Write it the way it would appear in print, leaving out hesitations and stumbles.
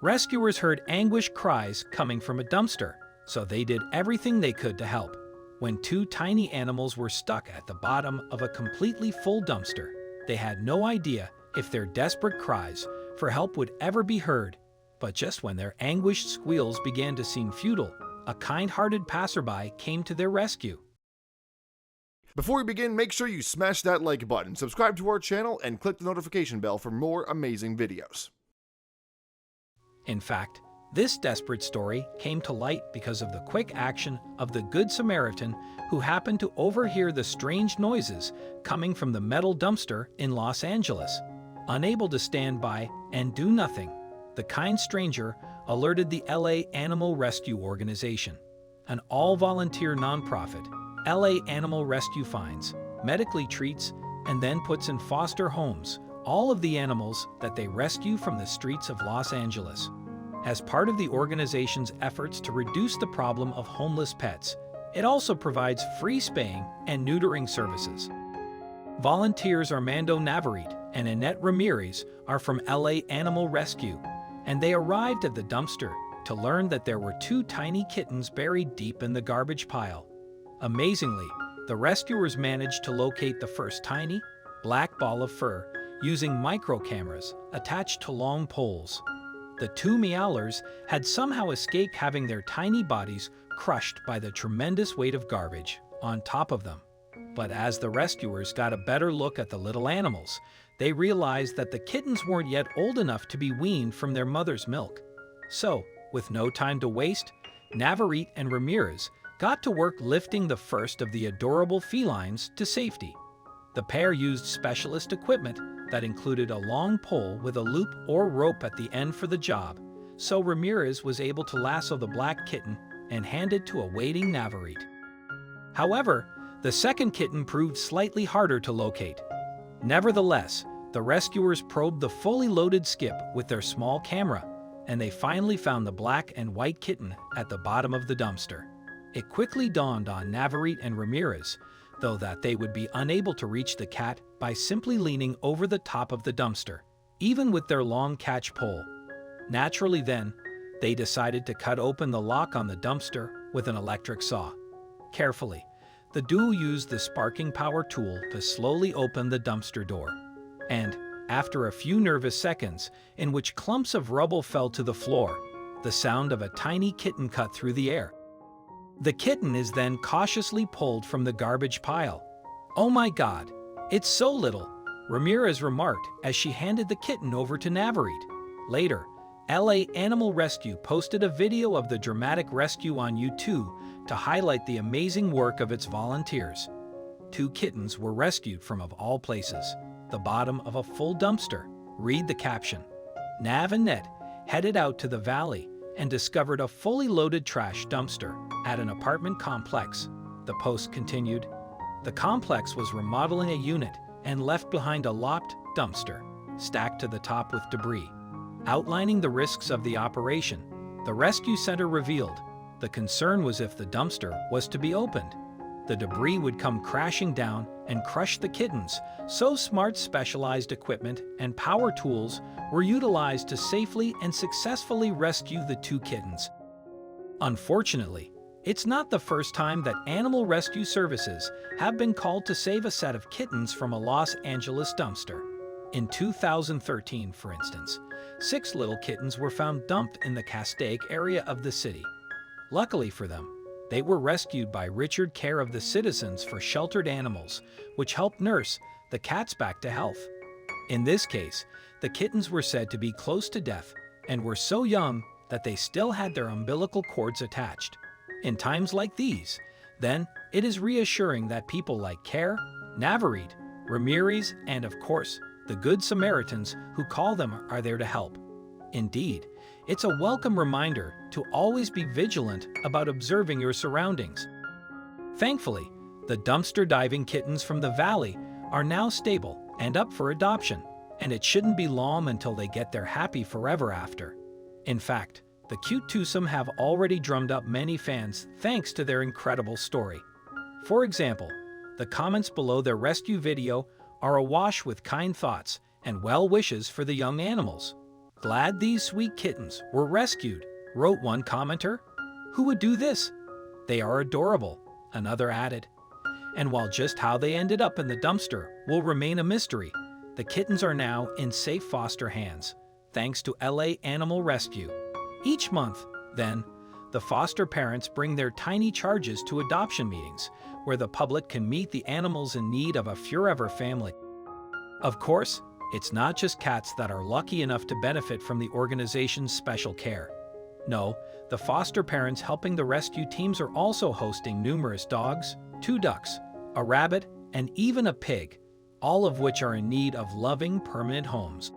Rescuers heard anguished cries coming from a dumpster, so they did everything they could to help. When two tiny animals were stuck at the bottom of a completely full dumpster, they had no idea if their desperate cries for help would ever be heard. But just when their anguished squeals began to seem futile, a kind-hearted passerby came to their rescue. Before we begin, make sure you smash that like button, subscribe to our channel, and click the notification bell for more amazing videos. In fact, this desperate story came to light because of the quick action of the Good Samaritan who happened to overhear the strange noises coming from the metal dumpster in Los Angeles. Unable to stand by and do nothing, the kind stranger alerted the LA Animal Rescue Organization, an all-volunteer nonprofit. LA Animal Rescue finds, medically treats, and then puts in foster homes all of the animals that they rescue from the streets of Los Angeles. As part of the organization's efforts to reduce the problem of homeless pets, it also provides free spaying and neutering services. Volunteers Armando Navarrete and Annette Ramirez are from LA Animal Rescue, and they arrived at the dumpster to learn that there were two tiny kittens buried deep in the garbage pile. Amazingly, the rescuers managed to locate the first tiny, black ball of fur using micro cameras attached to long poles. The two meowlers had somehow escaped having their tiny bodies crushed by the tremendous weight of garbage on top of them. But as the rescuers got a better look at the little animals, they realized that the kittens weren't yet old enough to be weaned from their mother's milk. So, with no time to waste, Navarrete and Ramirez got to work lifting the first of the adorable felines to safety. The pair used specialist equipment that included a long pole with a loop or rope at the end for the job, so Ramirez was able to lasso the black kitten and hand it to a waiting Navarrete. However, the second kitten proved slightly harder to locate. Nevertheless, the rescuers probed the fully loaded skip with their small camera, and they finally found the black and white kitten at the bottom of the dumpster. It quickly dawned on Navarrete and Ramirez, though, that they would be unable to reach the cat by simply leaning over the top of the dumpster, even with their long catch pole. Naturally then, they decided to cut open the lock on the dumpster with an electric saw. Carefully, the duo used the sparking power tool to slowly open the dumpster door. And, after a few nervous seconds in which clumps of rubble fell to the floor, the sound of a tiny kitten cut through the air. The kitten is then cautiously pulled from the garbage pile. "Oh my God, it's so little," Ramirez remarked as she handed the kitten over to Navarrete. Later, LA Animal Rescue posted a video of the dramatic rescue on YouTube to highlight the amazing work of its volunteers. Two kittens were rescued from, of all places, the bottom of a full dumpster. Read the caption. Nav and Net headed out to the valley and discovered a fully loaded trash dumpster at an apartment complex. The post continued. The complex was remodeling a unit and left behind a locked dumpster, stacked to the top with debris. Outlining the risks of the operation, the rescue center revealed the concern was if the dumpster was to be opened, the debris would come crashing down and crush the kittens, so smart specialized equipment and power tools were utilized to safely and successfully rescue the two kittens. Unfortunately, it's not the first time that animal rescue services have been called to save a set of kittens from a Los Angeles dumpster. In 2013, for instance, 6 little kittens were found dumped in the Castaic area of the city. Luckily for them, they were rescued by Richard Care of the Citizens for Sheltered Animals, which helped nurse the cats back to health. In this case, the kittens were said to be close to death and were so young that they still had their umbilical cords attached. In times like these, then, it is reassuring that people like Care, Navarrete, Ramirez, and of course, the Good Samaritans who call them are there to help. Indeed, it's a welcome reminder to always be vigilant about observing your surroundings. Thankfully, the dumpster diving kittens from the valley are now stable and up for adoption, and it shouldn't be long until they get their happy forever after. In fact, the cute twosome have already drummed up many fans thanks to their incredible story. For example, the comments below their rescue video are awash with kind thoughts and well wishes for the young animals. Glad these sweet kittens were rescued, wrote one commenter. Who would do this? They are adorable, another added. And while just how they ended up in the dumpster will remain a mystery, the kittens are now in safe foster hands, thanks to LA Animal Rescue. Each month, then, the foster parents bring their tiny charges to adoption meetings, where the public can meet the animals in need of a forever family. Of course, it's not just cats that are lucky enough to benefit from the organization's special care. No, the foster parents helping the rescue teams are also hosting numerous dogs, 2 ducks, a rabbit, and even a pig, all of which are in need of loving, permanent homes.